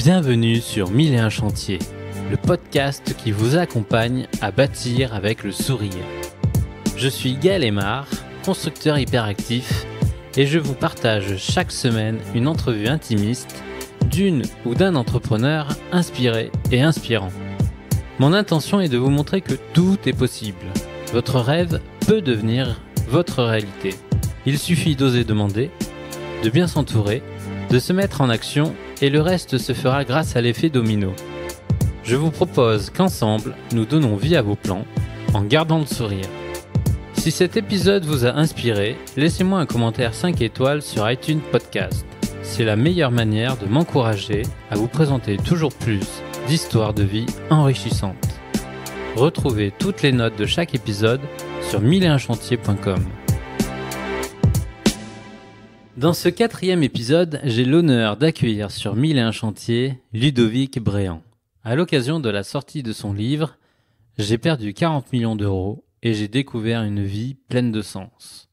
Bienvenue sur 1001 chantiers, le podcast qui vous accompagne à bâtir avec le sourire. Je suis Gaël Aymar, constructeur hyperactif, et je vous partage chaque semaine une entrevue intimiste d'une ou d'un entrepreneur inspiré et inspirant. Mon intention est de vous montrer que tout est possible. Votre rêve peut devenir votre réalité. Il suffit d'oser demander, de bien s'entourer, de se mettre en action et le reste se fera grâce à l'effet domino. Je vous propose qu'ensemble, nous donnons vie à vos plans en gardant le sourire. Si cet épisode vous a inspiré, laissez-moi un commentaire 5 étoiles sur iTunes Podcast. C'est la meilleure manière de m'encourager à vous présenter toujours plus d'histoires de vie enrichissantes. Retrouvez toutes les notes de chaque épisode sur 1001chantiers.com. Dans ce 4e épisode, j'ai l'honneur d'accueillir sur 1001 chantiers Ludovic Bréant. À l'occasion de la sortie de son livre « J'ai perdu 40 millions d'euros et j'ai découvert une vie pleine de sens ».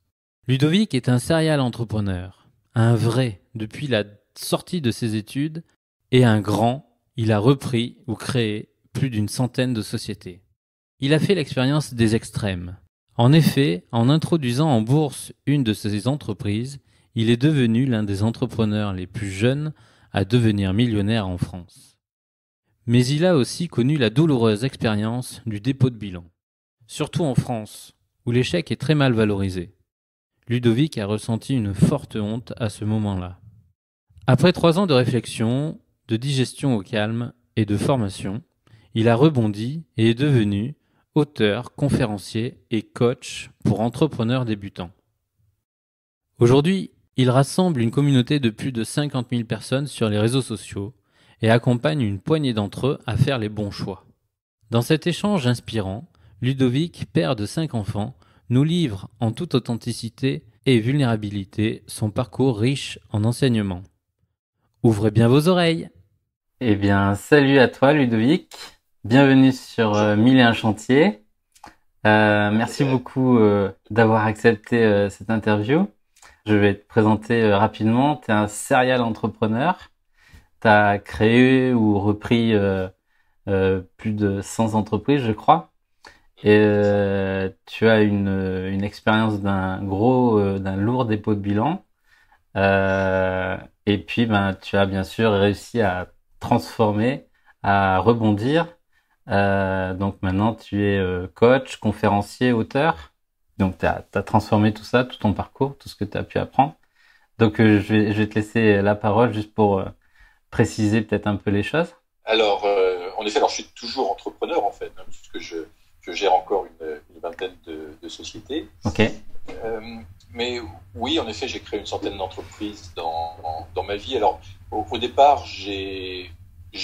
Ludovic est un serial entrepreneur, un vrai depuis la sortie de ses études, et un grand, il a repris ou créé plus d'une centaine de sociétés. Il a fait l'expérience des extrêmes. En effet, en introduisant en bourse une de ses entreprises, il est devenu l'un des entrepreneurs les plus jeunes à devenir millionnaire en France. Mais il a aussi connu la douloureuse expérience du dépôt de bilan. Surtout en France, où l'échec est très mal valorisé. Ludovic a ressenti une forte honte à ce moment-là. Après 3 ans de réflexion, de digestion au calme et de formation, il a rebondi et est devenu auteur, conférencier et coach pour entrepreneurs débutants. Aujourd'hui, il rassemble une communauté de plus de 50 000 personnes sur les réseaux sociaux et accompagne une poignée d'entre eux à faire les bons choix. Dans cet échange inspirant, Ludovic, père de 5 enfants, nous livre en toute authenticité et vulnérabilité son parcours riche en enseignements. Ouvrez bien vos oreilles. Eh bien, salut à toi Ludovic, bienvenue sur 1001 chantiers. Merci beaucoup d'avoir accepté cette interview. Je vais te présenter rapidement. Tu es un serial entrepreneur. Tu as créé ou repris plus de 100 entreprises, je crois. Et tu as une expérience d'un lourd dépôt de bilan. Et puis, tu as bien sûr réussi à transformer, à rebondir. Donc maintenant, tu es coach, conférencier, auteur. Donc, tu as transformé tout ça, tout ton parcours, tout ce que tu as pu apprendre. Donc, je vais te laisser la parole juste pour préciser peut-être un peu les choses. Alors, en effet, je suis toujours entrepreneur, en fait, hein, puisque je gère encore une vingtaine de sociétés. Ok. Mais oui, en effet, j'ai créé une centaine d'entreprises dans ma vie. Alors, au départ, j'ai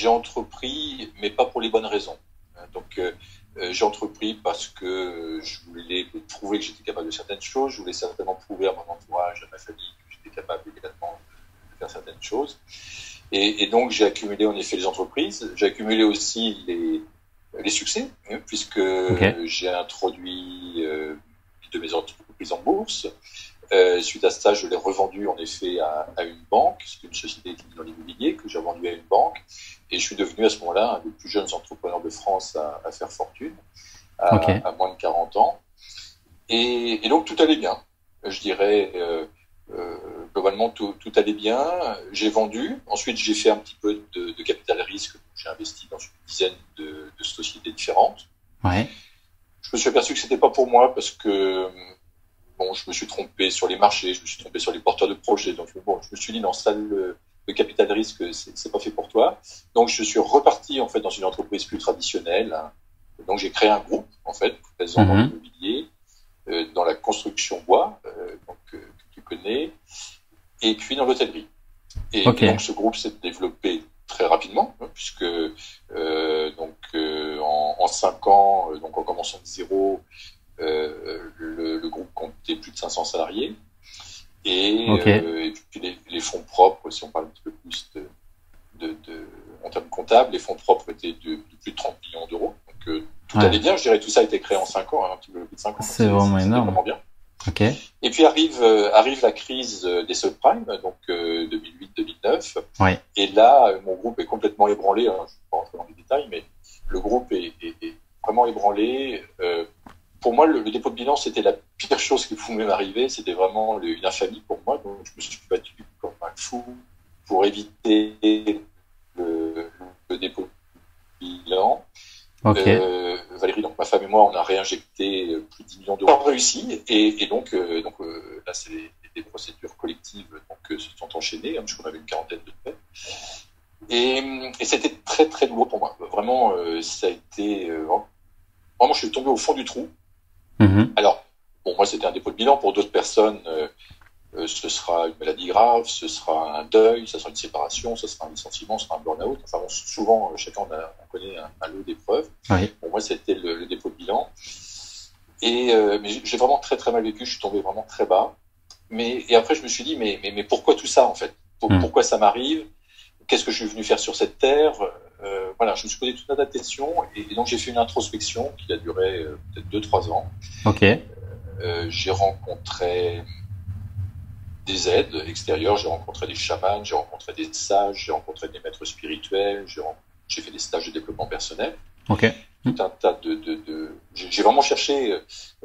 entrepris, mais pas pour les bonnes raisons. Donc, j'ai entrepris parce que je voulais prouver que j'étais capable de certaines choses. Je voulais certainement prouver à mon entourage, à ma famille, que j'étais capable également de faire certaines choses. Et donc, j'ai accumulé en effet les entreprises. J'ai accumulé aussi les succès, puisque j'ai introduit de mes entreprises en bourse. Suite à ça, je l'ai revendu en effet à une banque. C'est une société qui est dans l'immobilier que j'ai vendu à une banque. Et je suis devenu à ce moment-là un des plus jeunes entrepreneurs de France à faire fortune, à moins de 40 ans. Et donc, tout allait bien. Je dirais, globalement, tout allait bien. J'ai vendu. Ensuite, j'ai fait un petit peu de capital risque. J'ai investi dans une dizaine de sociétés différentes. Ouais. Je me suis aperçu que c'était pas pour moi parce que je me suis trompé sur les marchés, je me suis trompé sur les porteurs de projets. Donc, je me suis dit, non, ça, le capital de risque, c'est pas fait pour toi. Donc, je suis reparti, en fait, dans une entreprise plus traditionnelle. Donc, j'ai créé un groupe, en fait, présent dans l'immobilier, dans la construction bois, que tu connais, et puis dans l'hôtellerie. Et donc, ce groupe s'est développé très rapidement, puisque, en 5 ans, donc en commençant de zéro, le groupe comptait plus de 500 salariés. Et puis les fonds propres, si on parle un petit peu plus en termes comptables, les fonds propres étaient de plus de 30 millions d'euros. Donc tout allait bien, je dirais, tout ça a été créé en 5 ans, un petit peu plus de 5 ans. C'est vraiment énorme. Vraiment bien. Ok. Et puis arrive la crise des subprimes, donc 2008-2009. Ouais. Et là, mon groupe est complètement ébranlé. Hein, je ne vais pas rentrer dans les détails, mais le groupe est vraiment ébranlé. Pour moi, le dépôt de bilan, c'était la pire chose qui pouvait m'arriver. C'était vraiment une infamie pour moi. Donc, je me suis battu comme un fou pour éviter le dépôt de bilan. Ok. Valérie, donc ma femme et moi, on a réinjecté plus de 10 millions d'euros. On a réussi, et donc là, c'est des procédures collectives donc, se sont enchaînées, hein, parce qu'on avait une quarantaine de faits. Et c'était très très douloureux pour moi. Vraiment, ça a été vraiment, je suis tombé au fond du trou. Mhm. Alors, bon, moi, c'était un dépôt de bilan. Pour d'autres personnes, ce sera une maladie grave, ce sera un deuil, ce sera une séparation, ce sera un licenciement, ce sera un burn-out. Enfin, bon, souvent, chacun on connaît un lot d'épreuves. Oui. Pour moi, c'était le dépôt de bilan. Mais j'ai vraiment très très mal vécu. Je suis tombé vraiment très bas. Et après, je me suis dit, mais pourquoi tout ça en fait? Pourquoi ça m'arrive? Qu'est-ce que je suis venu faire sur cette terre? Voilà, je me suis posé toute un tas de questions, et donc j'ai fait une introspection qui a duré peut-être 2-3 ans. Ok. J'ai rencontré des aides extérieures, j'ai rencontré des chamans, j'ai rencontré des sages, j'ai rencontré des maîtres spirituels, j'ai fait des stages de développement personnel. Ok. Tout un tas j'ai vraiment cherché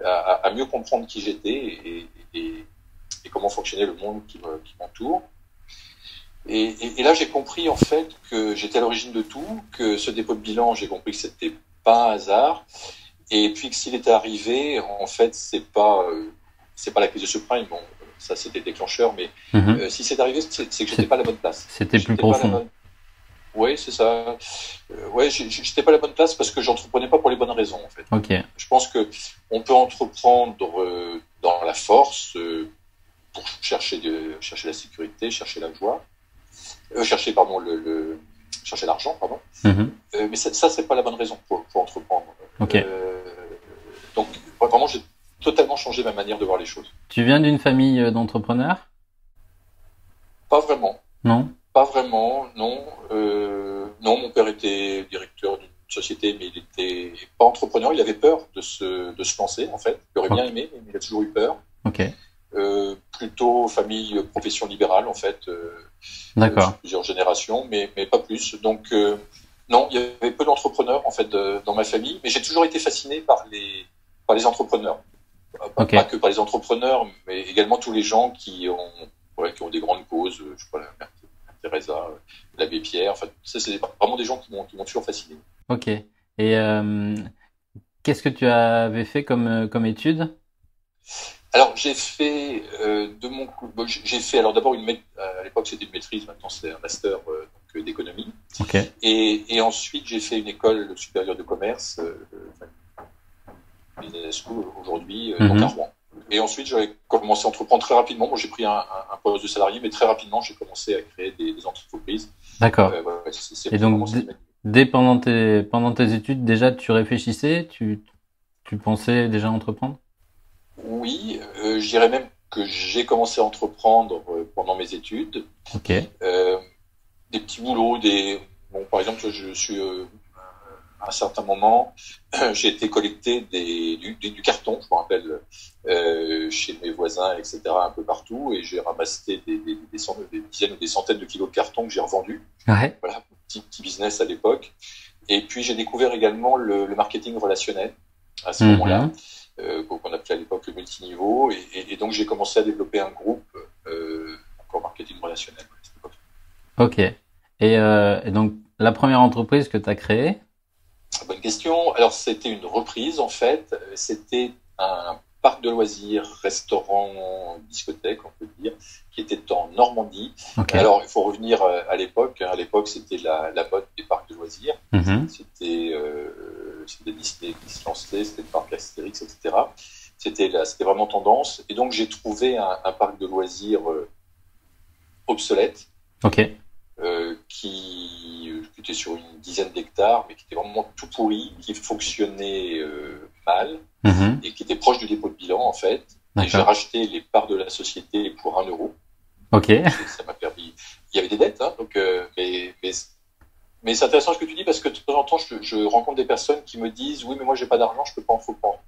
à mieux comprendre qui j'étais et comment fonctionnait le monde qui m'entoure. Et là, j'ai compris en fait que j'étais à l'origine de tout, que ce dépôt de bilan, j'ai compris que c'était pas un hasard, et puis que s'il était arrivé, en fait, c'est pas la crise de subprime. Bon, ça c'était déclencheur, mais si c'est arrivé, c'est que j'étais pas à la bonne place. C'était plus profond. Oui, c'est ça. Ouais, j'étais pas à la bonne place parce que j'entreprenais pas pour les bonnes raisons, en fait. Ok. Je pense que on peut entreprendre dans la force pour chercher la sécurité, chercher la joie. Chercher l'argent, pardon. Mais ça c'est pas la bonne raison pour entreprendre. Okay. Donc vraiment, j'ai totalement changé ma manière de voir les choses. Tu viens d'une famille d'entrepreneurs? Pas vraiment. Non. Pas vraiment, non. Non, mon père était directeur d'une société, mais il était pas entrepreneur. Il avait peur de se lancer, en fait. Il aurait bien aimé, mais il a toujours eu peur. Ok. Plutôt famille profession libérale, en fait. D'accord. Sur plusieurs générations, mais pas plus. Donc non, il y avait peu d'entrepreneurs en fait dans ma famille, mais j'ai toujours été fasciné par les entrepreneurs. Okay. Pas que par les entrepreneurs, mais également tous les gens qui ont des grandes causes. Je sais pas, la Mère Teresa, l'abbé Pierre. Enfin, ça c'est vraiment des gens qui m'ont toujours fasciné. Ok. Et qu'est-ce que tu avais fait comme études? Alors j'ai fait j'ai fait alors d'abord à l'époque c'était une maîtrise, maintenant c'est un master d'économie. Okay. Et ensuite j'ai fait une école supérieure de commerce, business school aujourd'hui, donc à Rouen. Et ensuite j'ai commencé à entreprendre très rapidement. Moi j'ai pris un poste de salarié, mais très rapidement j'ai commencé à créer des entreprises. D'accord. Et donc pendant tes études déjà tu réfléchissais, tu pensais déjà entreprendre? Oui, je dirais même que j'ai commencé à entreprendre pendant mes études. Ok. Des petits boulots, par exemple, je suis à un certain moment, j'ai été collecter du carton, je me rappelle, chez mes voisins, etc., un peu partout, et j'ai ramassé des dizaines ou des centaines de kilos de carton que j'ai revendus. Ouais. Voilà, petit business à l'époque. Et puis j'ai découvert également le marketing relationnel à ce moment-là. Qu'on appelait à l'époque le multiniveau, et donc j'ai commencé à développer un groupe en marketing relationnel. Ok. Et donc la première entreprise que tu as créée? Bonne question. Alors c'était une reprise en fait. C'était un parc de loisirs, restaurant, discothèque, on peut dire, qui était en Normandie. Okay. Alors il faut revenir à l'époque. À l'époque c'était la mode des parcs de loisirs. C'était Disney qui se lançait, c'était le parc Astérix, etc. C'était vraiment tendance. Et donc j'ai trouvé un parc de loisirs obsolète. Ok. Qui était sur une dizaine d'hectares, mais qui était vraiment tout pourri, qui fonctionnait mal, et qui était proche du dépôt de bilan, en fait. Et j'ai racheté les parts de la société pour 1 euro. Ok. Ça m'a permis. Il y avait des dettes, hein, donc, mais c'est intéressant ce que tu dis, parce que de temps en temps, je rencontre des personnes qui me disent « Oui, mais moi, j'ai pas d'argent, je peux pas entreprendre. »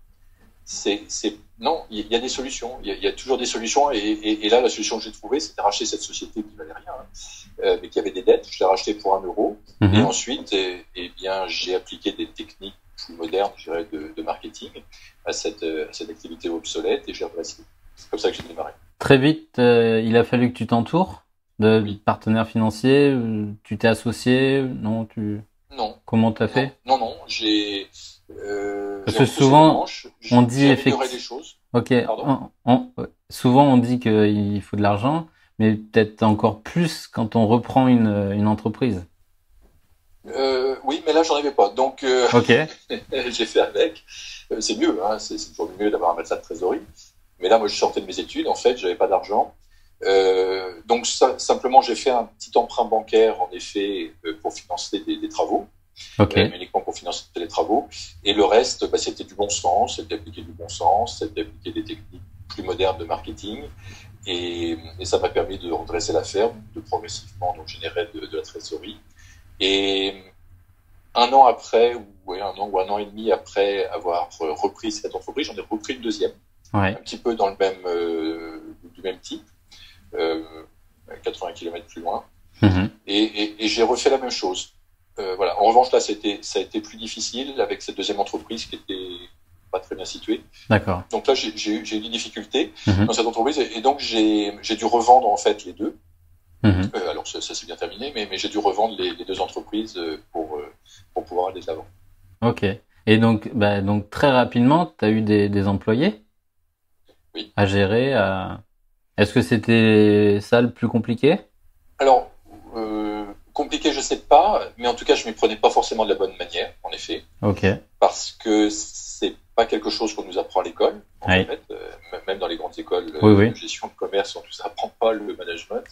Non, il y a des solutions. Il y a toujours des solutions. Et là, la solution que j'ai trouvée, c'était de racheter cette société qui valait rien, mais qui avait des dettes. Je l'ai racheté pour 1 euro. Et ensuite, bien, j'ai appliqué des techniques plus modernes, je dirais, de marketing à cette activité obsolète et j'ai redressé. C'est comme ça que j'ai démarré. Très vite, il a fallu que tu t'entoures de partenaires financiers. Tu t'es associé? Non, Non. Comment t'as fait? Non. Parce que souvent, on dit effectivement des choses. Ok. Souvent, on dit qu'il faut de l'argent, mais peut-être encore plus quand on reprend une entreprise. Oui, mais là, j'en avais pas. Donc, Ok. j'ai fait avec. C'est mieux, hein, c'est toujours mieux d'avoir un matelas de trésorerie. Mais là, moi, je sortais de mes études, en fait, j'avais pas d'argent. Donc, simplement, j'ai fait un petit emprunt bancaire, en effet, pour financer des travaux. Ok. Uniquement pour financer les travaux. Et le reste, c'était du bon sens, c'était appliquer du bon sens, c'était appliquer des techniques plus modernes de marketing. Et ça m'a permis de redresser la ferme, de progressivement donc, générer de la trésorerie. Et 1 an après, ou un an et demi après avoir repris cette entreprise, j'en ai repris une deuxième, un petit peu dans du même type, 80 km plus loin. Et j'ai refait la même chose. Voilà. En revanche, là, ça a été plus difficile avec cette deuxième entreprise qui était pas très bien située. D'accord. Donc là, j'ai eu des difficultés dans cette entreprise et donc j'ai dû revendre en fait les deux. Alors ça s'est bien terminé, mais j'ai dû revendre les deux entreprises pour pouvoir aller de l'avant. Ok. Et donc très rapidement, tu as eu des employés à gérer. Est-ce que c'était ça le plus compliqué? Alors, compliqué, je sais pas, mais en tout cas, je m'y prenais pas forcément de la bonne manière, en effet. Ok. Parce que c'est pas quelque chose qu'on nous apprend à l'école. En fait, même dans les grandes écoles de gestion de commerce, on nous apprend pas le management.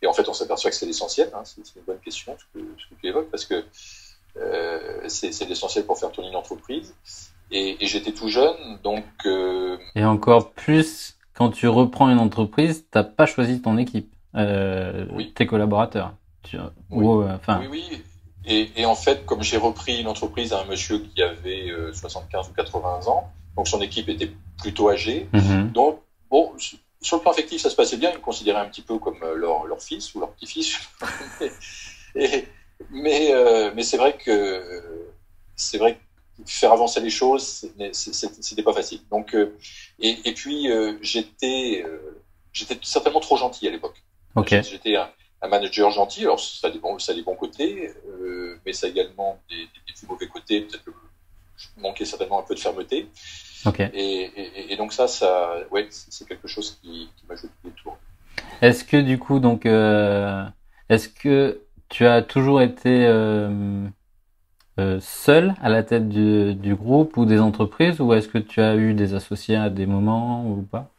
Et en fait, on s'aperçoit que c'est l'essentiel. Hein, c'est une bonne question ce que tu évoques, parce que c'est l'essentiel pour faire tourner une entreprise. Et j'étais tout jeune, donc. Et encore plus quand tu reprends une entreprise, t'as pas choisi ton équipe, tes collaborateurs. Oui. Et en fait, comme j'ai repris une entreprise à un monsieur qui avait 75 ou 80 ans, donc son équipe était plutôt âgée. Donc, bon, sur le plan affectif, ça se passait bien. Ils me considéraient un petit peu comme leur fils ou leur petit-fils. mais c'est vrai que faire avancer les choses, c'était pas facile. Donc, et puis j'étais certainement trop gentil à l'époque. Okay. J'étais un manager gentil. Alors ça a des bons côtés, mais ça a également des plus mauvais côtés. Peut-être que je manquais certainement un peu de fermeté. Okay. Et donc c'est quelque chose qui m'a joué tous les tours. Est-ce que du coup est-ce que tu as toujours été seul à la tête du groupe ou des entreprises, ou est-ce que tu as eu des associés à des moments ou pas?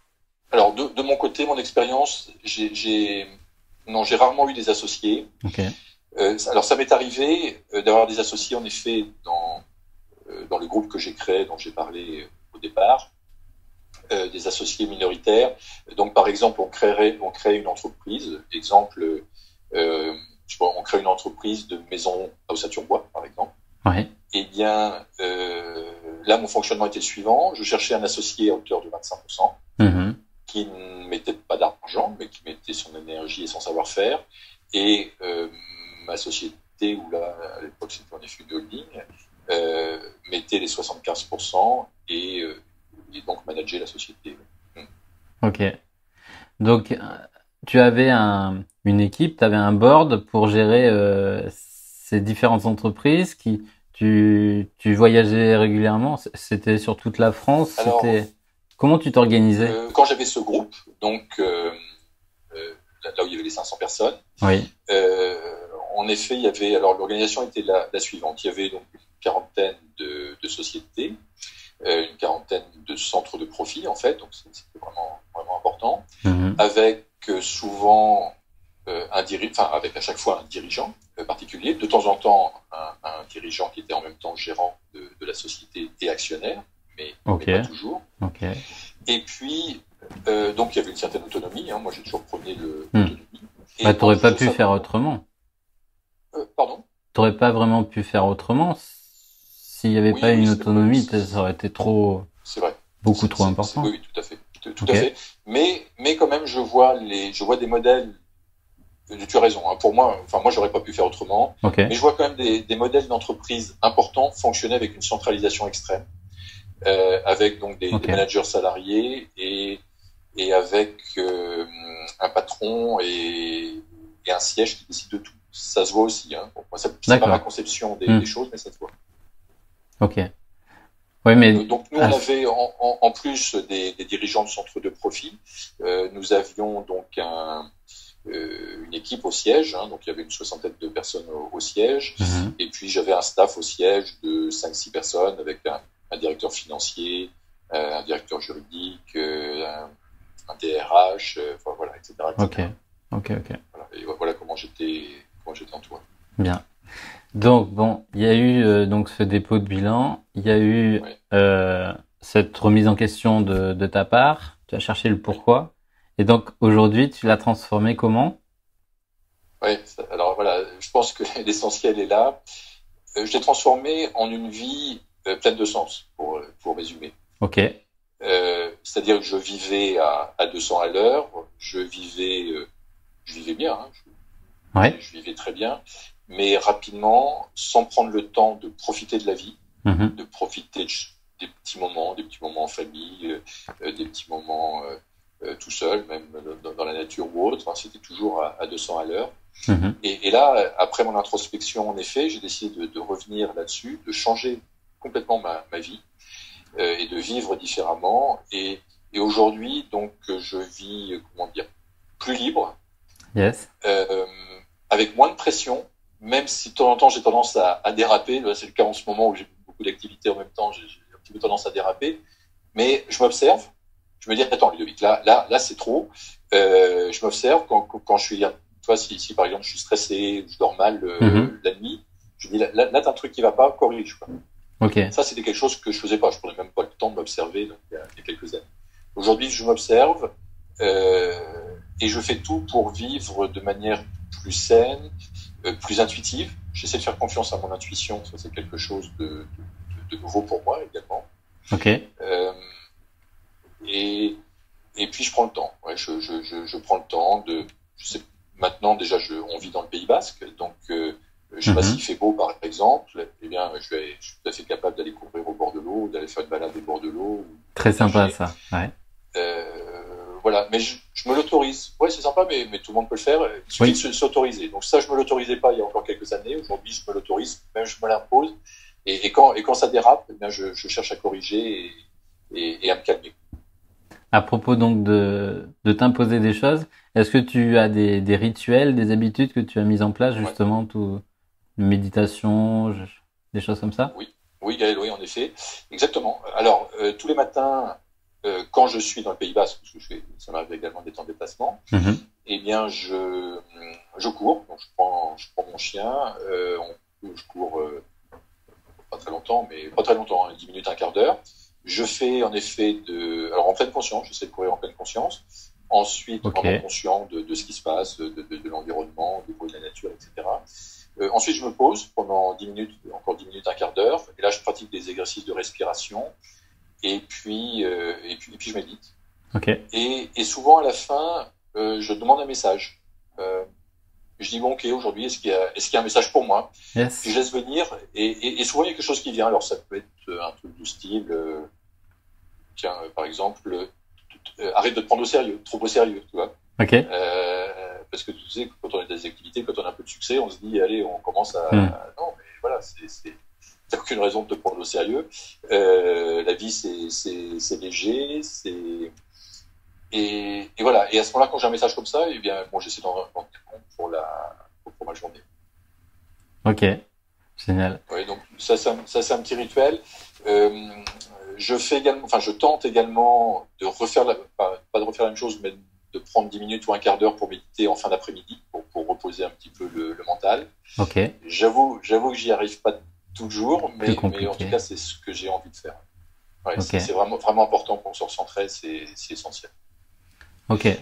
Alors de mon côté, mon expérience, j'ai rarement eu des associés. Okay. Alors ça m'est arrivé d'avoir des associés en effet dans le groupe que j'ai créé, dont j'ai parlé au départ, des associés minoritaires. Donc par exemple, on crée une entreprise. Exemple, on crée une entreprise de maison à Ossaturbois, par exemple. Ouais. Eh bien, là, mon fonctionnement était le suivant. Je cherchais un associé à hauteur de 25%, qui ne mettait pas d'argent, mais qui mettait son énergie et son savoir-faire. Et ma société, où là, à l'époque, c'était en effet une holding, mettait les 75% et donc manageait la société. Ok. Donc, tu avais une équipe, tu avais un board pour gérer ces différentes entreprises tu voyageais régulièrement? C'était sur toute la France? Alors, comment tu t'organisais? Quand j'avais ce groupe, donc là où il y avait les 500 personnes, oui. En effet, il y avait, alors l'organisation était la suivante. Il y avait donc une quarantaine de sociétés, une quarantaine de centres de profit en fait, donc c'était vraiment important, avec souvent avec à chaque fois un dirigeant particulier, de temps en temps un dirigeant qui était en même temps gérant de la société et actionnaire, mais pas toujours. Okay. Et puis donc il y avait une certaine autonomie. Moi j'ai toujours prôné l'autonomie. T'aurais pas pu faire autrement. Pardon? T'aurais pas vraiment pu faire autrement s'il n'y avait pas une autonomie, ça aurait été trop. C'est vrai. beaucoup trop important. Oui, tout à fait. Tout à fait. Mais quand même, je vois des modèles. Tu as raison. Hein, pour moi, moi, j'aurais pas pu faire autrement. Mais je vois quand même des modèles d'entreprise importants fonctionner avec une centralisation extrême, avec donc des managers salariés et avec un patron et un siège qui décide de tout. Ça se voit aussi. Hein. Bon, moi, c'est pas ma conception des choses, mais ça se voit. Ok. Oui, mais donc nous, on avait en plus des dirigeants de centres de profit. Nous avions donc une équipe au siège, hein, donc il y avait une soixantaine de personnes au siège, et puis j'avais un staff au siège de 5-6 personnes avec un directeur financier, un directeur juridique, un DRH, voilà, etc. Ok. Voilà, et voilà comment j'étais entouré. Bien. Donc bon, il y a eu donc ce dépôt de bilan, il y a eu cette remise en question de ta part, tu as cherché le pourquoi, et donc aujourd'hui tu l'as transformé comment? Oui, alors voilà, je pense que l'essentiel est là. Je l'ai transformé en une vie pleine de sens, pour résumer. Ok. C'est-à-dire que je vivais à 200 à l'heure, je vivais bien, hein, je vivais très bien, mais rapidement, sans prendre le temps de profiter de la vie, de profiter des petits moments en famille, des petits moments tout seul, même dans la nature ou autre. Hein, c'était toujours à 200 à l'heure. Et là, après mon introspection, en effet, j'ai décidé de revenir là-dessus, de changer complètement ma vie et de vivre différemment. Et aujourd'hui, donc, je vis, plus libre, avec moins de pression, même si de temps en temps j'ai tendance à déraper. C'est le cas en ce moment où j'ai beaucoup d'activités en même temps, j'ai un petit peu tendance à déraper. Mais je m'observe, je me dis attends Ludovic, là c'est trop. Je m'observe quand je suis, toi si par exemple je suis stressé, je dors mal la nuit, je me dis là t'as un truc qui va pas, corrige quoi. Ça c'était quelque chose que je faisais pas, je prenais même pas le temps de m'observer il y a quelques années. Aujourd'hui je m'observe et je fais tout pour vivre de manière plus saine, plus intuitive. J'essaie de faire confiance à mon intuition, ça c'est quelque chose de nouveau pour moi également. Et puis je prends le temps. Ouais, je prends le temps je sais, maintenant déjà on vit dans le Pays Basque, donc je sais pas s'il fait beau par exemple, eh bien je suis tout à fait capable d'aller courir au bord de l'eau, d'aller faire une balade au bord de l'eau. Très sympa ça. Ouais. Voilà, mais je me l'autorise. Ouais, c'est sympa, mais tout le monde peut le faire. Il suffit de s'autoriser. Donc ça, je me l'autorisais pas il y a encore quelques années. Aujourd'hui, je me l'autorise, même je me l'impose. Et quand ça dérape, eh bien, je cherche à corriger et à me calmer. À propos donc de t'imposer des choses, est-ce que tu as des rituels, des habitudes que tu as mises en place justement, méditation, des choses comme ça? Oui, Gaël, oui, en effet, exactement. Alors tous les matins, quand je suis dans le Pays Basque, parce que ça m'arrive également d'être en déplacement, eh bien je cours. Donc je prends mon chien, je cours pas très longtemps, hein, 10 minutes, un quart d'heure. Je fais en effet alors en pleine conscience, j'essaie de courir en pleine conscience. Ensuite, vraiment conscient de ce qui se passe, de l'environnement, des bruits de la nature, etc. Ensuite, je me pose pendant 10 minutes, encore 10 minutes, un quart d'heure. Et là, je pratique des exercices de respiration. Et puis je médite. Et souvent, à la fin, je demande un message. Je dis, bon, ok, aujourd'hui, est-ce qu'il y a un message pour moi? Puis je laisse venir. Et souvent, il y a quelque chose qui vient. Alors, ça peut être un truc du style... tiens, par exemple, arrête de te prendre au sérieux, trop au sérieux, tu vois. Parce que tu sais, quand on est dans des activités, quand on a un peu de succès, on se dit, allez, on commence à... Non, mais voilà, t'as aucune raison de te prendre au sérieux. La vie, c'est léger, et voilà. Et à ce moment-là, quand j'ai un message comme ça, eh bien, bon, j'essaie d'en tenir compte pour ma journée. Ok, génial. Oui, donc ça c'est un petit rituel. Je tente également de refaire pas de refaire la même chose, mais de prendre 10 minutes ou un quart d'heure pour méditer en fin d'après-midi, pour reposer un petit peu le mental. J'avoue que j'y arrive pas toujours, mais en tout cas, c'est ce que j'ai envie de faire. C'est vraiment important pour se recentrer, c'est essentiel.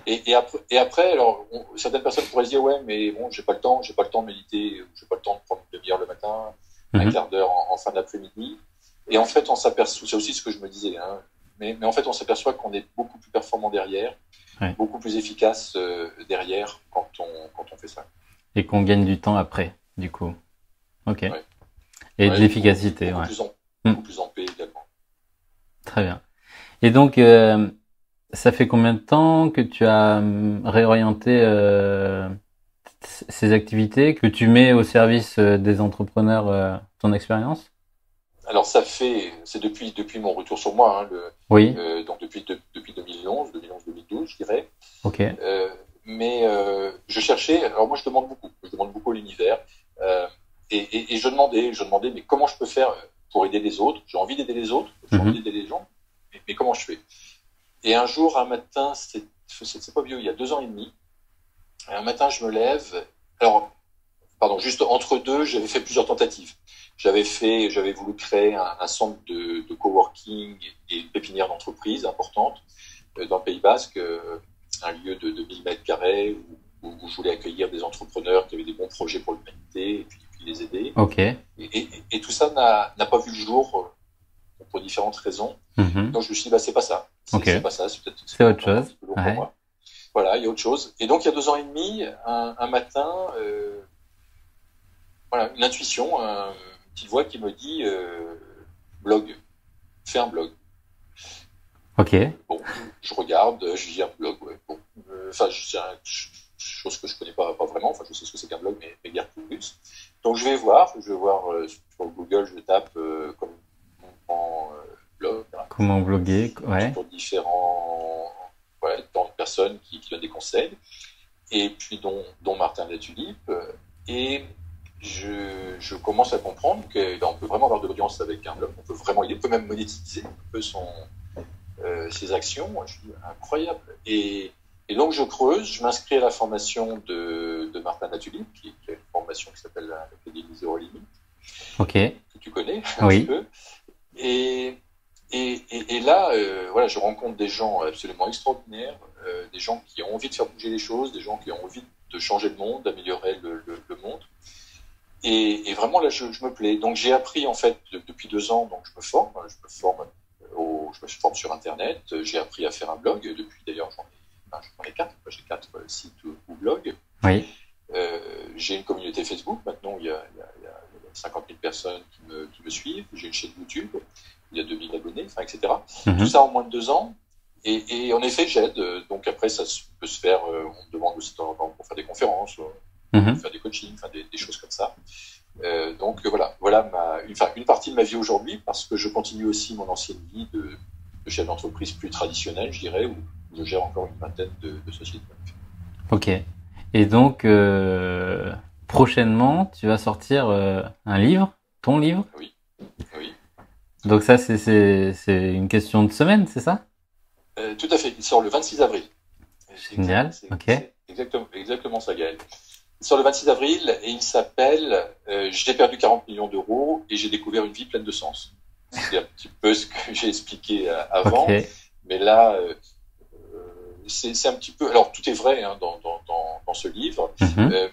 Et après, alors, certaines personnes pourraient se dire, ouais, mais bon, j'ai pas le temps de méditer, j'ai pas le temps de prendre une demi-heure le matin, un quart d'heure en fin d'après-midi. Et en fait, on s'aperçoit, c'est aussi ce que je me disais, hein, Mais en fait, on s'aperçoit qu'on est beaucoup plus performant derrière, beaucoup plus efficace derrière quand on fait ça. Et qu'on gagne du temps après, du coup. Ok. Ouais. Et de l'efficacité, beaucoup plus en paix également. Très bien. Et donc, ça fait combien de temps que tu as réorienté ces activités, que tu mets au service des entrepreneurs, ton expérience? Alors c'est depuis mon retour sur moi, Oui. Donc depuis 2011, 2012, je dirais. Ok. Mais je cherchais. Alors moi, je demande beaucoup à l'univers, et je demandais, mais comment je peux faire pour aider les autres? J'ai envie d'aider les autres, j'ai envie d'aider les gens, mais comment je fais? Et un jour, un matin, c'est pas vieux, il y a 2 ans et demi. Un matin, je me lève. Alors, pardon, juste entre deux, j'avais fait plusieurs tentatives. J'avais voulu créer un centre de coworking et une pépinière d'entreprise importante dans le Pays Basque, un lieu de 1000 mètres carrés où je voulais accueillir des entrepreneurs qui avaient des bons projets pour l'humanité et puis les aider. Ok. Et tout ça n'a pas vu le jour pour différentes raisons. Donc je me suis dit, c'est pas ça. C'est pas ça, c'est autre chose. Pour moi. Voilà, il y a autre chose. Et donc il y a 2 ans et demi, un matin, une intuition, une petite voix qui me dit blog, fais un blog. Ok. Bon, je regarde, je dis un blog, ouais. Bon, c'est une chose que je connais pas vraiment. Enfin, je sais ce que c'est qu'un blog, mais guère plus. Donc je vais voir sur Google, je tape comment blog. Comment bloguer, ouais. Pour différents tant de personnes qui donnent des conseils, et puis dont Martin de la Tulipe, et je commence à comprendre qu'on peut vraiment avoir de l'audience avec un blog, il peut même monétiser un peu ses actions. Je dis incroyable. Et donc je creuse, je m'inscris à la formation de Martin de la Tulipe, qui a une formation qui s'appelle l'Académie Zéro Limite, que tu connais un petit peu. Et là, je rencontre des gens absolument extraordinaires, des gens qui ont envie de faire bouger les choses, des gens qui ont envie de changer le monde, d'améliorer le monde. Et vraiment, là, je me plais. Donc, j'ai appris, en fait, depuis 2 ans, donc je me forme sur Internet. J'ai appris à faire un blog. Depuis, d'ailleurs, j'en ai 4. J'ai 4 sites ou blogs. Oui. J'ai une communauté Facebook. Maintenant, il y a 50 000 personnes qui me suivent. J'ai une chaîne YouTube. Il y a 2000 abonnés, etc. Tout ça en moins de 2 ans. Et en effet, j'aide. Donc après, ça peut se faire. On me demande aussi de temps en temps pour faire des conférences, pour faire des coachings, des choses comme ça. Donc voilà une partie de ma vie aujourd'hui, parce que je continue aussi mon ancienne vie de chef d'entreprise plus traditionnel, je dirais, où je gère encore une vingtaine de sociétés. Ok. Et donc, prochainement, tu vas sortir un livre, ton livre? Oui. Donc ça, c'est une question de semaine, c'est ça? Tout à fait. Il sort le 26 avril. Génial. Ok. C'est exactement ça, Gaël. Il sort le 26 avril et il s'appelle J'ai perdu 40 millions d'euros et j'ai découvert une vie pleine de sens. C'est un petit peu ce que j'ai expliqué avant. Mais là, c'est un petit peu. Alors, tout est vrai dans ce livre,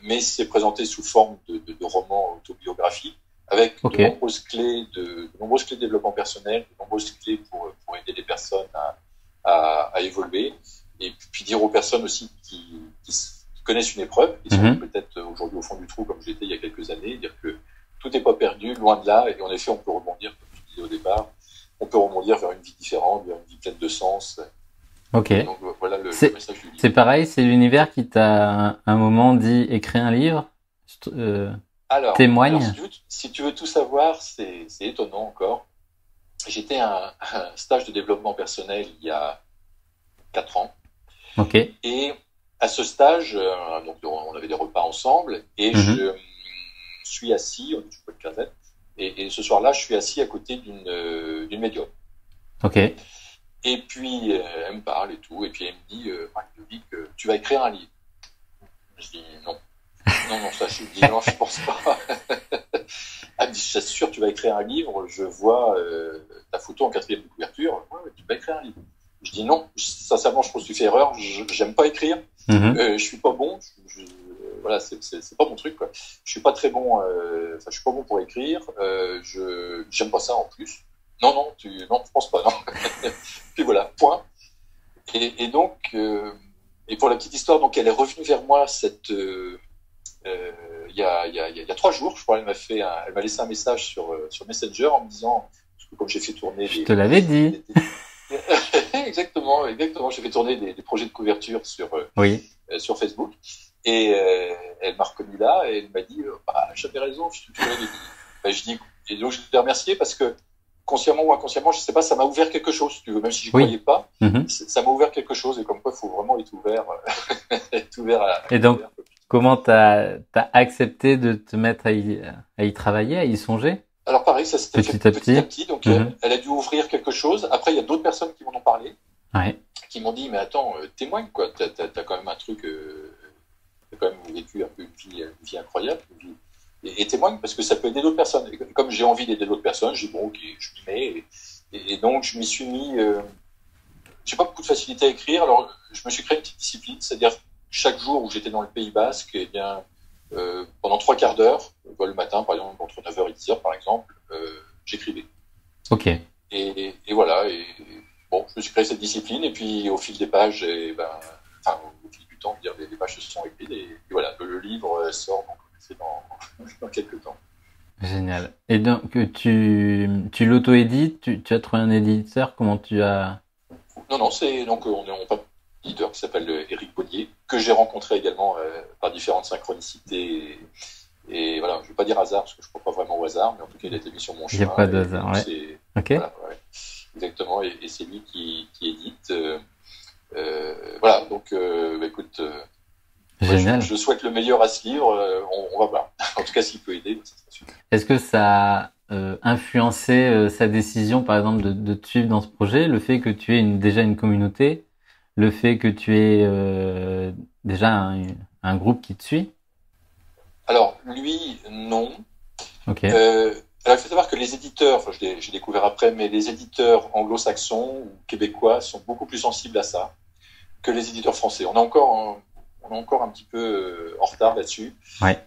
mais c'est présenté sous forme de roman autobiographique, avec de nombreuses clés de développement personnel, de nombreuses clés pour aider les personnes à évoluer, et puis dire aux personnes aussi qui connaissent une épreuve, qui sont peut-être aujourd'hui au fond du trou comme j'étais il y a quelques années, dire que tout n'est pas perdu, loin de là, et en effet on peut rebondir, comme je disais au départ, on peut rebondir vers une vie différente, vers une vie pleine de sens. Ok. Donc voilà le message du livre. C'est pareil, c'est l'univers qui t'a un moment dit écris un livre, témoigne. Alors, si tu veux tout savoir, c'est étonnant encore. J'étais à un stage de développement personnel il y a 4 ans. Ok. Et à ce stage, donc on avait des repas ensemble, et je suis assis, on est une quinzaine, et ce soir-là, je suis assis à côté d'une médium. Ok. Et puis, elle me parle et tout, et puis elle me dit, Ludovic, tu vas écrire un livre. Je dis non. Non, ça, je dis non, je pense pas. Elle me dit, je t'assure, tu vas écrire un livre, je vois ta photo en 4e de couverture, ouais, tu vas écrire un livre. Je dis non, sincèrement, je pense que tu fais erreur, j'aime pas écrire, je suis pas bon, voilà, c'est pas mon truc, quoi. Je suis pas très bon, je suis pas bon pour écrire, j'aime pas ça en plus. Non, non, non, je pense pas, non. Puis voilà, point. Et donc, et pour la petite histoire, donc elle est revenue vers moi il y a 3 jours, je crois. Elle m'a laissé un message sur Messenger en me disant, parce que comme j'ai fait tourner Je te l'avais dit. exactement, exactement, j'ai fait tourner des projets de couverture Oui. sur Facebook, et elle m'a reconnu là, et elle m'a dit, bah, j'avais raison, je te l'avais dit. Ben, je dis, et donc je l'ai remercié parce que consciemment ou inconsciemment, je sais pas, ça m'a ouvert quelque chose, si tu veux, même si je Oui. croyais pas, Mhm. ça m'a ouvert quelque chose, et comme quoi il faut vraiment être ouvert, être ouvert Et donc, comment t'as accepté de te mettre à y travailler, à y songer? Alors pareil, ça s'était fait Petit à petit à petit. petit, donc Mhm. elle a dû ouvrir quelque chose. Après, il y a d'autres personnes qui m'en ont parlé, Ouais. qui m'ont dit, mais attends, témoigne, quoi, t'as quand même un truc, t'as quand même vécu un peu une vie incroyable, et témoigne, parce que ça peut aider d'autres personnes. Et comme j'ai envie d'aider d'autres personnes, j'ai dit, bon, ok, je m'y mets, et donc je m'y suis mis, j'ai pas beaucoup de facilité à écrire, alors je me suis créé une petite discipline, c'est-à-dire chaque jour où j'étais dans le Pays Basque, eh bien, pendant 3 quarts d'heure, le matin, par exemple, entre 9h et 10h, par exemple, j'écrivais. Ok. Et voilà, et bon, je me suis créé cette discipline, et puis au fil des pages, enfin, au fil du temps, dire, les pages se sont écrites, et voilà, le livre sort, donc c'est dans quelques temps. Génial. Et donc, tu l'auto-édites, tu as trouvé un éditeur, comment tu as... Non, non, c'est donc on est un éditeur qui s'appelle Éric Bonnier, que j'ai rencontré également par différentes synchronicités. Et voilà, je ne vais pas dire hasard, parce que je ne crois pas vraiment au hasard, mais en tout cas, il a été mis sur mon Il n'y a chemin. pas de Et hasard, donc, ouais. c'est. Ok. Voilà, ouais, exactement. Et c'est lui qui édite. Voilà, donc, bah, écoute, moi, Génial. je souhaite le meilleur à ce livre. On va voir. En tout cas, s'il peut aider, ça serait super. Est-ce que ça a influencé sa décision, par exemple, de te suivre dans ce projet, le fait que tu aies déjà une communauté, le fait que tu aies déjà un groupe qui te suit? Alors, lui, non. Ok. Alors, il faut savoir que les éditeurs, enfin, j'ai découvert après, mais les éditeurs anglo-saxons ou québécois sont beaucoup plus sensibles à ça que les éditeurs français. On est encore un petit peu en retard là-dessus. Ouais.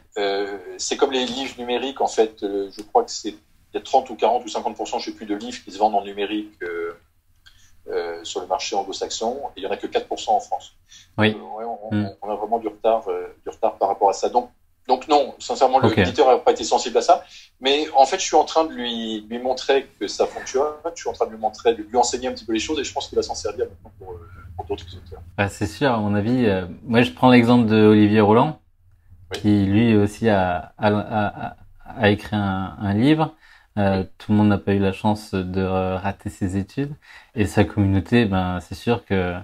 C'est comme les livres numériques, en fait. Je crois que il y a 30 ou 40 ou 50%, je ne sais plus, de livres qui se vendent en numérique sur le marché anglo-saxon, et il n'y en a que 4% en France. Oui. Ouais, on a vraiment du retard par rapport à ça. Donc non, sincèrement, l'éditeur n'a pas été sensible à ça. Mais en fait, je suis en train de lui montrer que ça fonctionne. Je suis en train de lui enseigner un petit peu les choses, et je pense qu'il va s'en servir maintenant pour d'autres auteurs. Bah, c'est sûr, à mon avis. Moi, je prends l'exemple de Olivier Roland, Oui. qui lui aussi a écrit un livre. Oui. Tout le monde n'a pas eu la chance de rater ses études. Et sa communauté, ben, c'est sûr que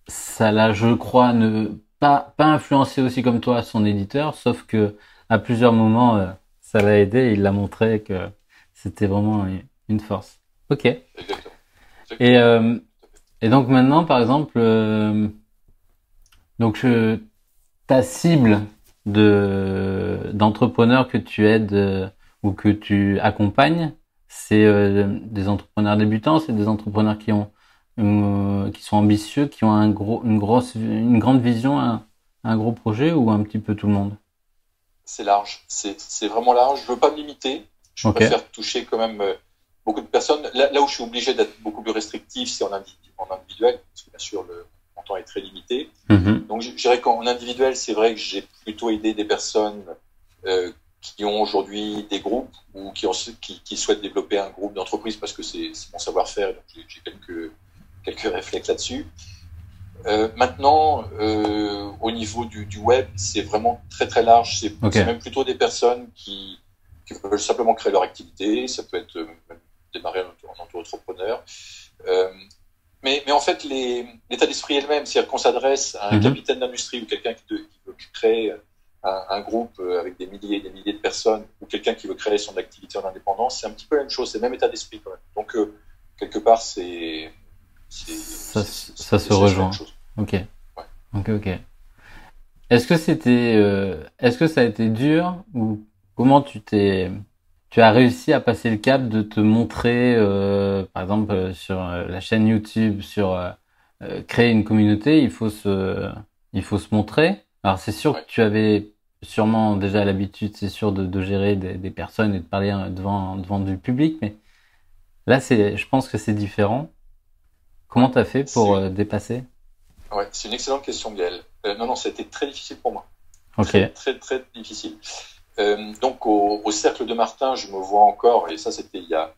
ça l'a, je crois, pas influencé aussi comme toi son éditeur, sauf que à plusieurs moments, ça l'a aidé et il l'a montré que c'était vraiment une force. Ok. Exactement. Et donc maintenant, par exemple, donc ta cible d'entrepreneurs que tu aides ou que tu accompagnes, c'est des entrepreneurs débutants, c'est des entrepreneurs qui sont ambitieux, qui ont une grande vision, un gros projet, ou un petit peu tout le monde? C'est large, c'est vraiment large. Je veux pas me limiter. Je préfère toucher quand même beaucoup de personnes. Là où je suis obligé d'être beaucoup plus restrictif, c'est en individuel, parce que bien sûr le montant est très limité. Mm-hmm. Donc je dirais qu'en individuel, c'est vrai que j'ai plutôt aidé des personnes qui ont aujourd'hui des groupes ou qui souhaitent développer un groupe d'entreprise, parce que c'est mon savoir-faire, donc j'ai quelques réflexes là-dessus. Maintenant, au niveau du web, c'est vraiment très très large. C'est même plutôt des personnes qui veulent simplement créer leur activité. Ça peut être même démarrer en auto-entrepreneur. Mais en fait, l'état d'esprit est le même. C'est-à-dire qu'on s'adresse à un capitaine d'industrie ou quelqu'un qui veut créer un groupe avec des milliers et des milliers de personnes, ou quelqu'un qui veut créer son activité en indépendance. C'est un petit peu la même chose. C'est le même état d'esprit quand même. Donc, quelque part, ça se rejoint. Ok. Ouais. Ok. Est-ce que ça a été dur, ou comment tu as réussi à passer le cap de te montrer, par exemple, sur la chaîne YouTube, sur créer une communauté, il faut se montrer. Alors c'est sûr que tu avais sûrement déjà l'habitude, c'est sûr, de gérer des personnes et de parler devant du public, mais là, je pense que c'est différent. Ouais. Comment t'as fait pour dépasser? Ouais, c'est une excellente question, Gaël. Non, ça a été très difficile pour moi. Ok. Très, très, très difficile. Donc, au Cercle de Martin, je me vois encore, et ça, c'était il y a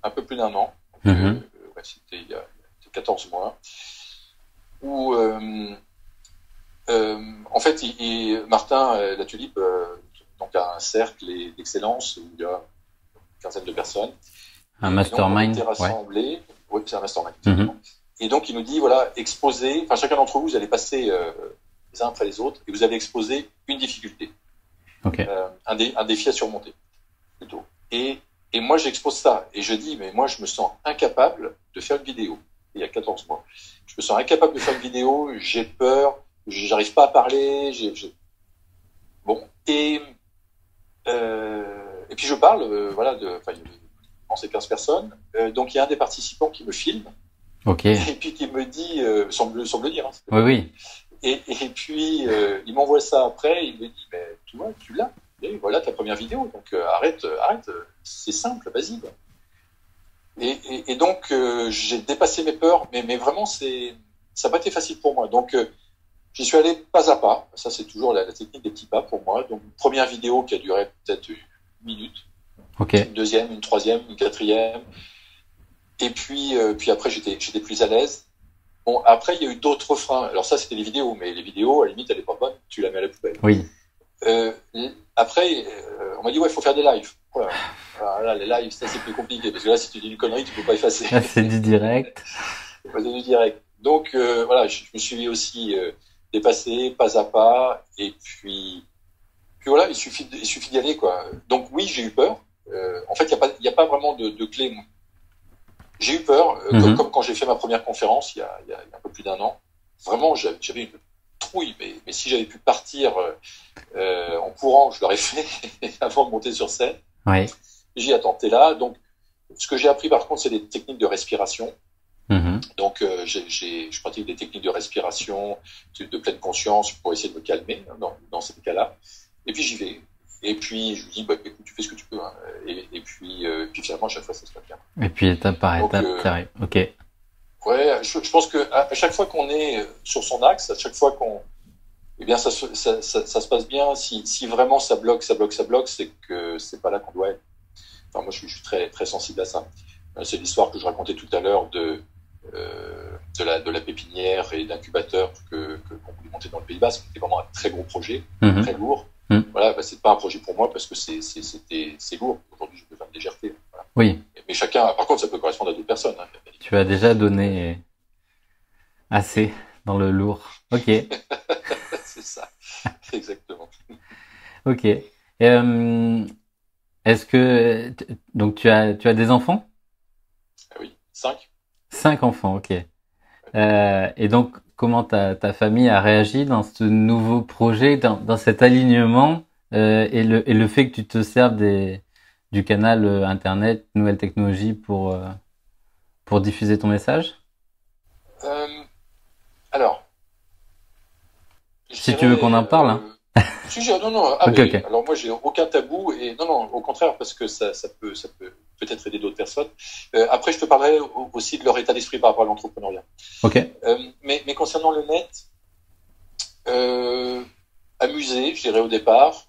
un peu plus d'un an. Donc, Mhm. ouais, c'était il y a 14 mois. Où, en fait, Martin, la Tulipe, donc a un cercle d'excellence où il y a une quinzaine de personnes. Un Et donc, on mastermind, était ouais. rassemblés. Oui, c'est un mastermind, Mhm. exactement. Et donc, il nous dit, voilà, exposez, enfin, chacun d'entre vous, vous allez passer les uns après les autres, et vous allez exposer une difficulté, Ok. un défi à surmonter, plutôt. Et moi, j'expose ça, et je dis, mais moi, je me sens incapable de faire une vidéo, il y a 14 mois. Je me sens incapable de faire une vidéo, j'ai peur, j'arrive pas à parler, bon, et puis je parle, voilà, enfin, il y a ces 15 personnes, donc il y a un des participants qui me filme, Ok. et puis qui me dit, semble le dire, hein, Oui, oui. et puis il m'envoie ça après, il me dit, mais tu vois, tu l'as, et voilà ta première vidéo, donc arrête, c'est simple, vas-y. Et donc j'ai dépassé mes peurs, mais vraiment ça n'a pas été facile pour moi. Donc j'y suis allé pas à pas. Ça c'est toujours la technique des petits pas pour moi. Donc première vidéo qui a duré peut-être une minute, Ok. une deuxième, une troisième, une quatrième. Et puis après, j'étais plus à l'aise. Bon, après, il y a eu d'autres freins. Alors ça, c'était les vidéos, mais les vidéos, à la limite, elle est pas bonne, tu la mets à la poubelle. Oui. Après, on m'a dit, ouais, il faut faire des lives. Voilà. Alors là, les lives, ça, c'est plus compliqué, parce que là, si tu dis une connerie, tu peux pas effacer. Là, c'est du direct. C'est du direct. Donc, voilà, je me suis aussi dépassé, pas à pas, et puis voilà, il suffit d'y aller, quoi. Donc oui, j'ai eu peur. En fait, il y a pas vraiment de clé. J'ai eu peur, Mhm. comme quand j'ai fait ma première conférence il y a un peu plus d'un an. Vraiment, j'avais une trouille, mais si j'avais pu partir en courant, je l'aurais fait avant de monter sur scène. Ouais. J'ai dit, attends, t'es là. Donc, ce que j'ai appris par contre, c'est des techniques de respiration. Mhm. Donc, je pratique des techniques de respiration, de pleine conscience pour essayer de me calmer dans ces cas-là. Et puis, j'y vais. Et puis, je lui dis, bah, écoute, tu fais ce que tu peux. Hein. Puis finalement, à chaque fois, ça se passe bien. Et puis étape par Donc, étape, t'arrives. Ok. ouais, je pense que à chaque fois qu'on est sur son axe, à chaque fois eh bien, ça se passe bien. Si vraiment ça bloque, c'est que c'est pas là qu'on doit être. Enfin, moi, je suis très, très sensible à ça. C'est l'histoire que je racontais tout à l'heure de la pépinière et d'incubateur qu'on voulait monter dans le Pays Basque. C'était vraiment un très gros projet, Mhm. très lourd. Mhm. Voilà, bah, c'est pas un projet pour moi parce que c'est lourd. Aujourd'hui, je peux faire une légèreté. Voilà. Oui. Mais chacun, par contre, ça peut correspondre à d'autres personnes. Hein. Tu as déjà donné assez dans le lourd. Ok. C'est ça, exactement. Ok. Et, est-ce que donc tu as des enfants? Ah oui, 5. 5 enfants. Ok. Et donc comment ta famille a réagi dans ce nouveau projet, dans cet alignement et le fait que tu te serves du canal internet, nouvelles technologies pour diffuser ton message? Alors, je Si tu veux qu'on en dirais, parle, hein. non, non, ah Ok, ben oui. ok. Alors moi, j'ai aucun tabou et non, au contraire, parce que ça peut peut-être aider d'autres personnes. Après, je te parlerai aussi de leur état d'esprit par rapport à l'entrepreneuriat. Ok. Mais concernant le net, amusé, je dirais au départ,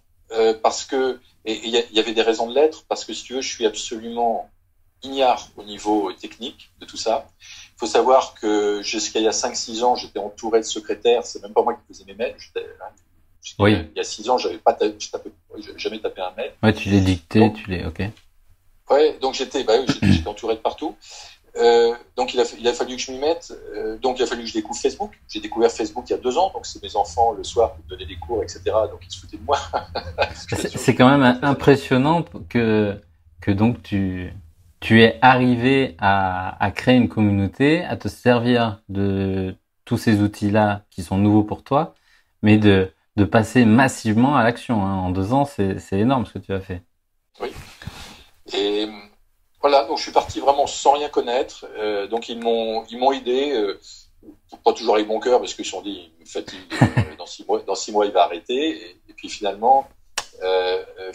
parce que et il y avait des raisons de l'être, parce que si tu veux, je suis absolument ignare au niveau technique de tout ça. Il faut savoir que jusqu'à il y a 5-6 ans, j'étais entouré de secrétaires. C'est même pas moi qui faisais mes mails. Oui. Il y a 6 ans, j'avais jamais tapé un mail. Ouais, tu l'as dicté, Donc, ok. ouais, donc j'étais entouré de partout. Donc il a fallu que je m'y mette. Donc il a fallu que je découvre Facebook. J'ai découvert Facebook il y a 2 ans. Donc c'est mes enfants le soir qui me donnaient des cours, etc. Donc ils se foutaient de moi. C'est quand même impressionnant que donc tu es arrivé à créer une communauté, à te servir de tous ces outils-là qui sont nouveaux pour toi, mais de passer massivement à l'action, hein. En 2 ans, c'est énorme ce que tu as fait. Oui. Et voilà, donc je suis parti vraiment sans rien connaître. Donc ils m'ont aidé. pas toujours avec mon cœur, parce qu'ils se sont dit, il me fatigue, dans 6 mois, il va arrêter. Et puis finalement, on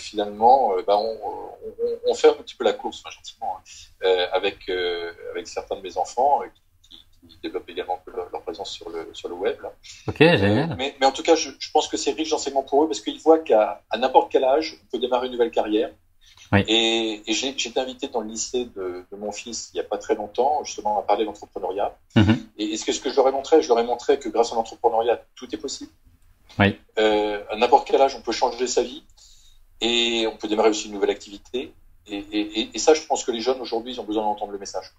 fait un petit peu la course, enfin, gentiment, avec certains de mes enfants qui développent également leur présence sur le web. Là. Ok, génial. Mais en tout cas, je pense que c'est riche d'enseignement pour eux, parce qu'ils voient qu'à n'importe quel âge, on peut démarrer une nouvelle carrière. Oui. Et j'ai été invité dans le lycée de mon fils il n'y a pas très longtemps, justement, à parler d'entrepreneuriat. Et ce que je leur ai montré que grâce à l'entrepreneuriat, tout est possible. Oui. À n'importe quel âge, on peut changer sa vie et on peut démarrer aussi une nouvelle activité. Et ça, je pense que les jeunes aujourd'hui, ils ont besoin d'entendre le message.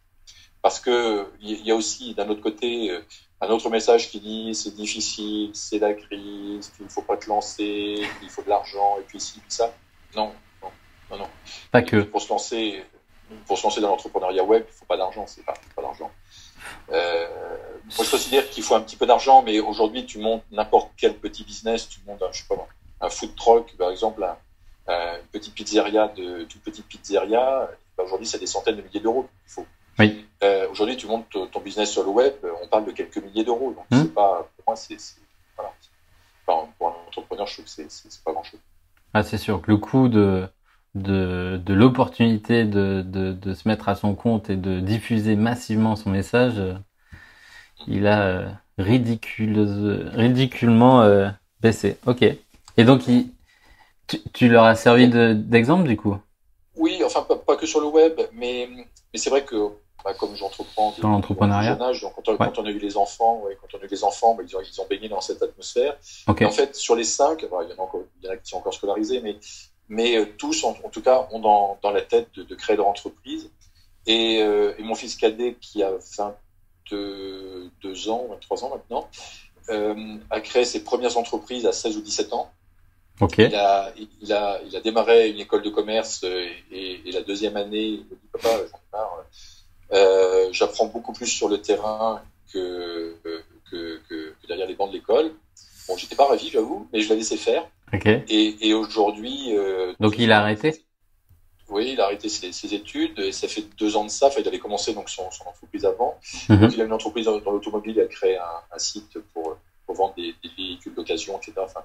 Parce que il y a aussi, d'un autre côté, un autre message qui dit c'est difficile, c'est la crise, qu'il ne faut pas te lancer, qu'il faut de l'argent, et puis ci, puis ça. Non. Pas que. Pour se lancer dans l'entrepreneuriat web, il ne faut pas d'argent, c'est pas d'argent. Moi, je considère qu'il faut un petit peu d'argent, mais aujourd'hui, tu montes n'importe quel petit business, tu montes un food truck, par exemple, une petite pizzeria, toute petite pizzeria. Aujourd'hui, c'est des centaines de milliers d'euros qu'il faut. Oui. Aujourd'hui, tu montes ton business sur le web, on parle de quelques milliers d'euros. Donc, c'est pas, pour moi, voilà. Enfin, pour un entrepreneur, je trouve que c'est pas grand-chose. Ah, c'est sûr que le coût de l'opportunité de se mettre à son compte et de diffuser massivement son message, il a ridiculement baissé. Ok. Et donc, tu leur as servi d'exemple du coup? Oui, enfin pas que sur le web, mais c'est vrai que comme j'entreprends dans l'entrepreneuriat, jeune âge, donc quand on a eu les enfants, ils ont baigné dans cette atmosphère. Okay. Et en fait, sur les 5, il y en a qui sont encore scolarisés, mais tous, en tout cas, ont dans la tête de créer leur entreprise. Et mon fils cadet, qui a 22 ans, 23 ans maintenant, a créé ses premières entreprises à 16 ou 17 ans. Okay. Il a démarré une école de commerce et la deuxième année, il me dit papa, j'en ai marre. J'apprends beaucoup plus sur le terrain que derrière les bancs de l'école. Bon, j'étais pas ravi, j'avoue, mais je l'ai laissé faire. Okay. Et aujourd'hui. Donc il a arrêté. Oui, il a arrêté ses études et ça fait 2 ans de ça. Enfin, il avait commencé donc son entreprise avant. Mm-hmm. Donc il a une entreprise dans l'automobile. Il a créé un site pour vendre des véhicules d'occasion, etc. Enfin,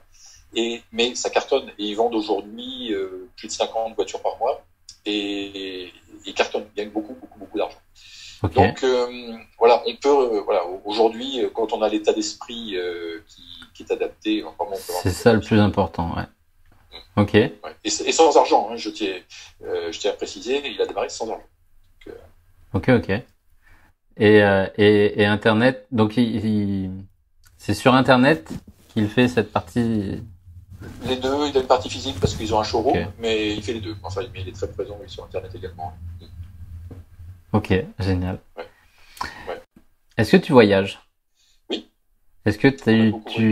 mais ça cartonne et ils vendent aujourd'hui plus de 50 voitures par mois et ils cartonnent, ils gagnent beaucoup d'argent. Okay. Donc voilà, on peut aujourd'hui quand on a l'état d'esprit qui est adapté, vraiment, c'est ça le plus important, ouais. Ok. Ouais. Et sans argent, hein, je tiens à préciser, il a démarré sans argent. Ok. Et Internet, donc c'est sur Internet qu'il fait cette partie. Les deux, il a une partie physique parce qu'ils ont un showroom, Okay. Mais il fait les deux. Enfin, mais il est très présent sur Internet également. Ok, génial. Ouais. Est-ce que tu voyages? Oui. Est-ce que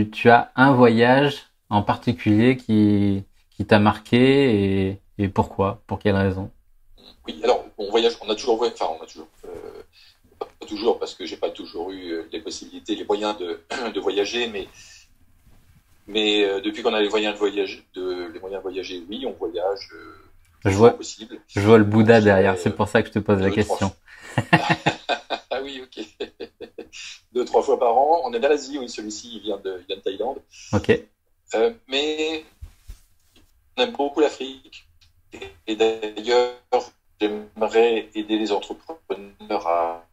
tu as un voyage en particulier qui t'a marqué et pourquoi? Pour quelle raison? Oui, alors on voyage, on a toujours, pas toujours parce que j'ai pas toujours eu les possibilités, les moyens de voyager, mais depuis qu'on a les moyens de voyager, oui, on voyage. Je vois le Bouddha derrière, c'est pour ça que je te pose la 2, question. Ah oui, ok. 2-3 fois par an. On est dans l'Asie, oui, celui-ci, il vient de Thaïlande. Ok. Mais on aime beaucoup l'Afrique. Et d'ailleurs, j'aimerais aider les entrepreneurs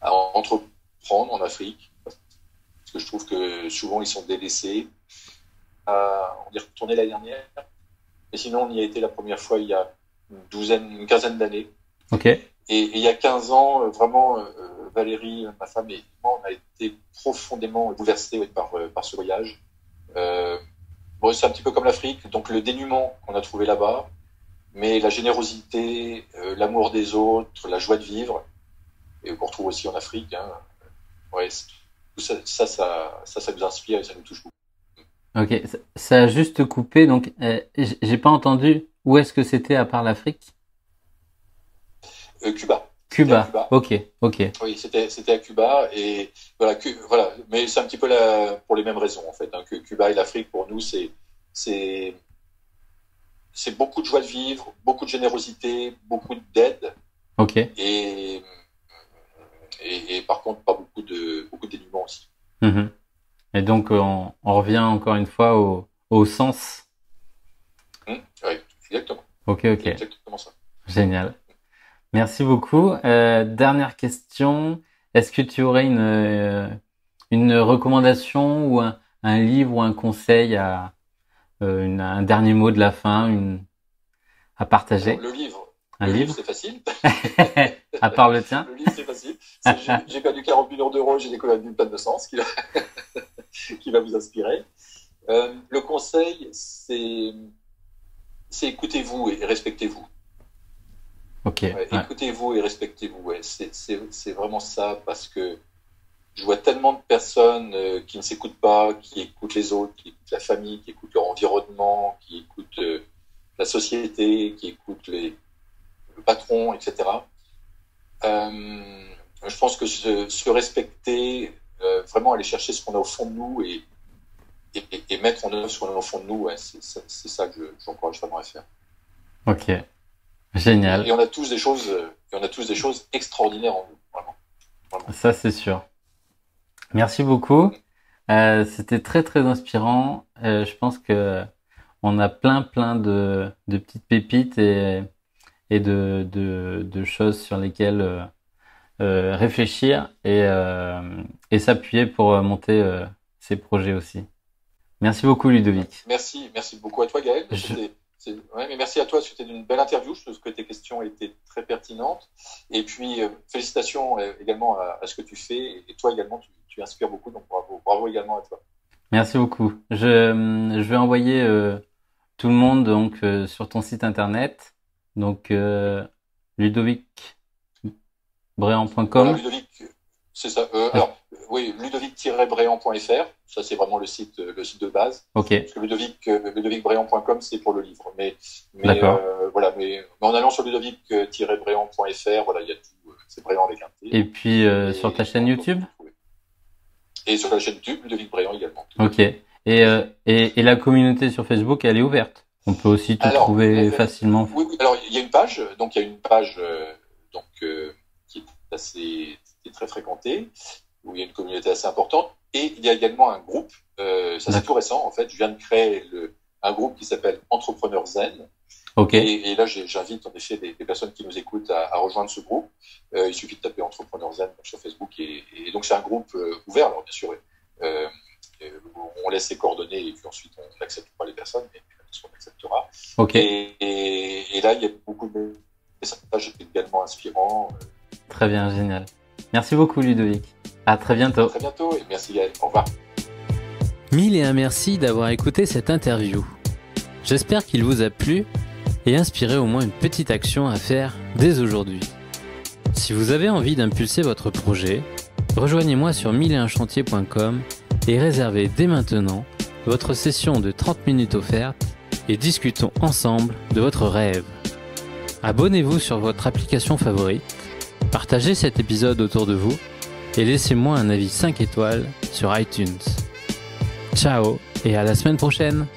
à entreprendre en Afrique. Parce que je trouve que souvent, ils sont délaissés. On y est retourné l'année dernière. Mais sinon, on y a été la première fois il y a une quinzaine d'années. Ok. Et il y a 15 ans, vraiment, Valérie, ma femme et moi, on a été profondément bouleversés par ce voyage. Bon, c'est un petit peu comme l'Afrique, donc le dénuement qu'on a trouvé là-bas, mais la générosité, l'amour des autres, la joie de vivre, et qu'on retrouve aussi en Afrique. Hein. Ouais, ça nous inspire et ça nous touche beaucoup. Ok, ça a juste coupé, donc j'ai pas entendu où est-ce que c'était à part l'Afrique? Cuba. Cuba. Ok. Oui, c'était à Cuba et voilà, mais c'est un petit peu pour les mêmes raisons en fait. Hein, que Cuba et l'Afrique pour nous c'est beaucoup de joie de vivre, beaucoup de générosité, beaucoup d'aide. Ok. Et et par contre, pas beaucoup de dénouements aussi. Et donc, on revient encore une fois au sens. Oui, exactement. Ok. C'est exactement ça. Génial. Merci beaucoup. Dernière question. Est-ce que tu aurais une recommandation ou un livre ou un conseil un dernier mot de la fin à partager? Alors, le livre, c'est facile. À part le tien? Le livre, c'est facile. J'ai perdu 40 millions d'euros, j'ai découvert une panne de sens qui va vous inspirer. Le conseil, c'est écoutez-vous et respectez-vous. Ok. Ouais. Écoutez-vous et respectez-vous. Ouais. C'est vraiment ça, parce que je vois tellement de personnes qui ne s'écoutent pas, qui écoutent les autres, qui écoutent la famille, qui écoutent leur environnement, qui écoutent la société, qui écoutent le patron, etc. Je pense que se respecter, vraiment aller chercher ce qu'on a au fond de nous et mettre en œuvre ce qu'on a au fond de nous, ouais, c'est ça que j'encourage vraiment à faire. Ok, génial. Et on a tous des choses extraordinaires en nous, vraiment. Ça, c'est sûr. Merci beaucoup. C'était très très inspirant. Je pense que on a plein de petites pépites et de choses sur lesquelles réfléchir et s'appuyer pour monter ces projets aussi. Merci beaucoup, Ludovic. Merci beaucoup à toi, Gaël. Mais merci à toi, c'était une belle interview. Je trouve que tes questions étaient très pertinentes. Et puis, félicitations également à ce que tu fais. Et toi également, tu inspires beaucoup, donc bravo également à toi. Merci beaucoup. Je vais envoyer tout le monde donc sur ton site internet, donc ludovicbréant.com. Voilà, Ludovic, c'est ça. Alors, oui, ludovic-bréant.fr. Ça, c'est vraiment le site de base. Ok. Parce que ludovicbréant.com, c'est pour le livre. Mais voilà, mais en allant sur ludovic-bréant.fr, voilà, il y a tout. C'est Bréant avec un T. Et puis sur ta chaîne YouTube. Et sur la chaîne YouTube, Ludovic Bréant également. Ok. Et la communauté sur Facebook, elle est ouverte. On peut aussi te trouver facilement. Oui, alors il y a une page, qui est très fréquentée, où il y a une communauté assez importante. Et il y a également un groupe, ça c'est tout récent en fait, je viens de créer un groupe qui s'appelle Entrepreneurs Zen. Ok. Et là j'invite en effet des personnes qui nous écoutent à rejoindre ce groupe. Il suffit de taper Entrepreneurs Zen sur Facebook et donc c'est un groupe ouvert, alors bien sûr on laisse les coordonnées et puis ensuite on n'accepte pas les personnes, mais on acceptera. Ok. Et là il y a beaucoup de messages également inspirants. Très bien, génial. Merci beaucoup, Ludovic. À très bientôt. À très bientôt et merci Gaël. Au revoir. 1001 merci d'avoir écouté cette interview. J'espère qu'il vous a plu et inspiré au moins une petite action à faire dès aujourd'hui. Si vous avez envie d'impulser votre projet, rejoignez-moi sur 1001chantier.com et réservez dès maintenant votre session de 30 minutes offerte et discutons ensemble de votre rêve. Abonnez-vous sur votre application favorite, partagez cet épisode autour de vous et laissez-moi un avis 5 étoiles sur iTunes. Ciao et à la semaine prochaine!